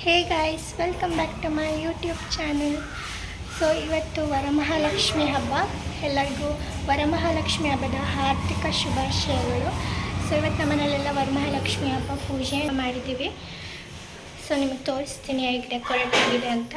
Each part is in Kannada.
Hey guys, welcome back to my YouTube channel. So ಇವತ್ತು ವರಮಹಾಲಕ್ಷ್ಮಿ ಹಬ್ಬ. ಎಲ್ಲರಿಗೂ ವರಮಹಾಲಕ್ಷ್ಮಿ ಹಬ್ಬದ ಹಾರ್ದಿಕ ಶುಭಾಶಯಗಳು. ಸೊ ಇವತ್ತು ನಮ್ಮ ಮನೆಯಲ್ಲೆಲ್ಲ ವರಮಹಾಲಕ್ಷ್ಮಿ ಹಬ್ಬ ಪೂಜೆ ಮಾಡಿದ್ದೀವಿ. ಸೊ ನಿಮಗೆ ತೋರಿಸ್ತೀನಿ ಹೇಗೆ ಡೆಕೋರೇಟ್ ಆಗಿದೆ ಅಂತ.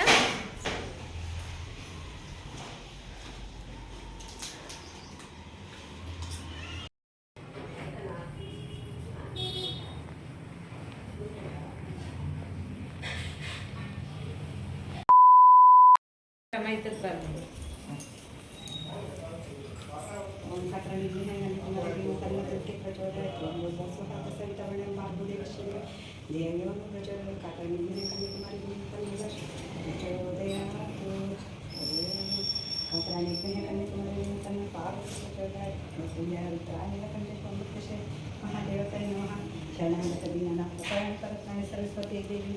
सरस्वती देवी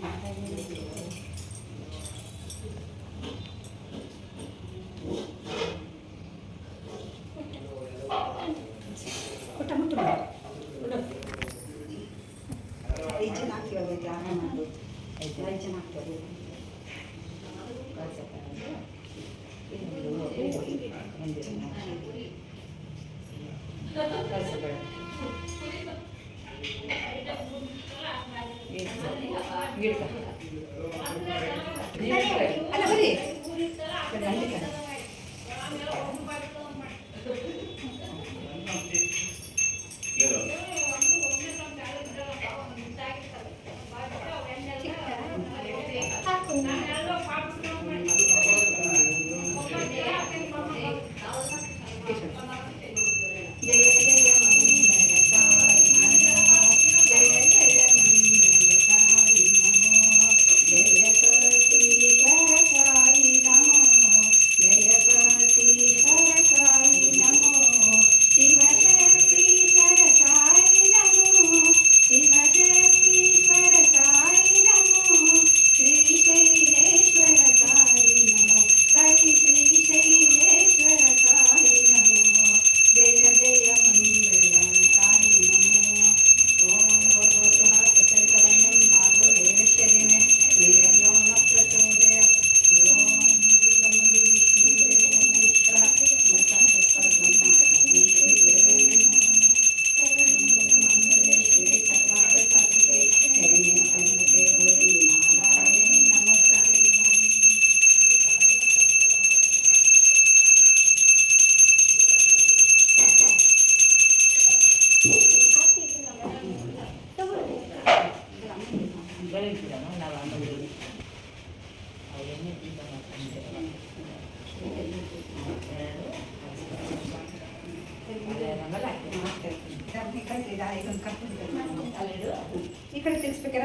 इकडे स्पीकर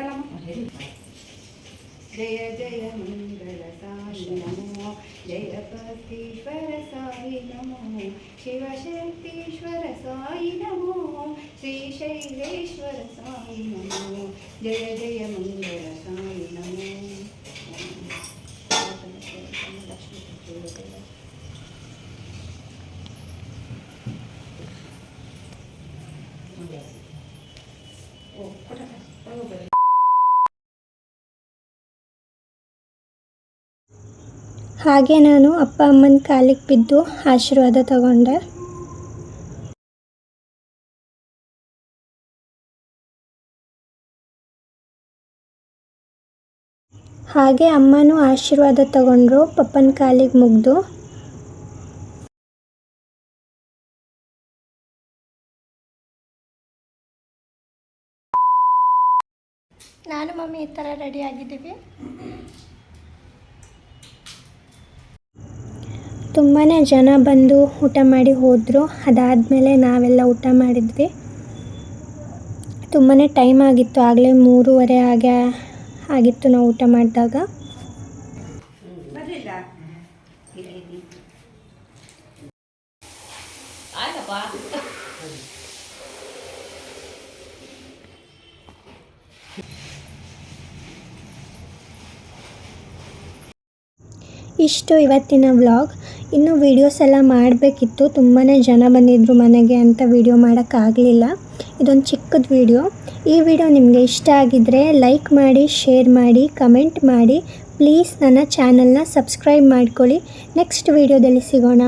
जय जय मंगल साई नमो जयपतीश्वर साई नमो शिवशक्तीश्वर साई नमो श्रीशैलेश्वर साई नमो जय जय मंगल साई नमो ಹಾಗೆ ನಾನು ಅಪ್ಪ ಅಮ್ಮನ ಕಾಲಿಗೆ ಬಿದ್ದು ಆಶೀರ್ವಾದ ತಗೊಂಡೆ. ಹಾಗೆ ಅಮ್ಮನೂ ಆಶೀರ್ವಾದ ತಗೊಂಡ್ರು ಪಪ್ಪನ ಕಾಲಿಗೆ ಮುಗ್ದು. ನಾನು ಮಮ್ಮಿ ಈ ಥರ ರೆಡಿ ಆಗಿದ್ದೀವಿ. ತುಂಬಾ ಜನ ಬಂದು ಊಟ ಮಾಡಿ ಹೋದರು. ಅದಾದಮೇಲೆ ನಾವೆಲ್ಲ ಊಟ ಮಾಡಿದ್ವಿ. ತುಂಬಾ ಟೈಮ್ ಆಗಿತ್ತು, ಆಗಲೇ 3:30 ಆಗಿತ್ತು ನಾವು ಊಟ ಮಾಡಿದಾಗ. ಇಷ್ಟು ಇವತ್ತಿನ ವ್ಲಾಗ್. ಇನ್ನೂ ವೀಡಿಯೋಸ್ ಎಲ್ಲ ಮಾಡಬೇಕಿತ್ತು, ತುಂಬಾ ಜನ ಬಂದಿದ್ದರು ಮನೆಗೆ ಅಂತ ವೀಡಿಯೋ ಮಾಡೋಕ್ಕಾಗಲಿಲ್ಲ. ಇದೊಂದು ಚಿಕ್ಕದು ವೀಡಿಯೋ. ಈ ವಿಡಿಯೋ ನಿಮಗೆ ಇಷ್ಟ ಆಗಿದ್ದರೆ ಲೈಕ್ ಮಾಡಿ, ಶೇರ್ ಮಾಡಿ, ಕಮೆಂಟ್ ಮಾಡಿ. ಪ್ಲೀಸ್ ನನ್ನ ಚಾನಲ್ನ ಸಬ್ಸ್ಕ್ರೈಬ್ ಮಾಡ್ಕೊಳ್ಳಿ. ನೆಕ್ಸ್ಟ್ ವೀಡಿಯೋದಲ್ಲಿ ಸಿಗೋಣ.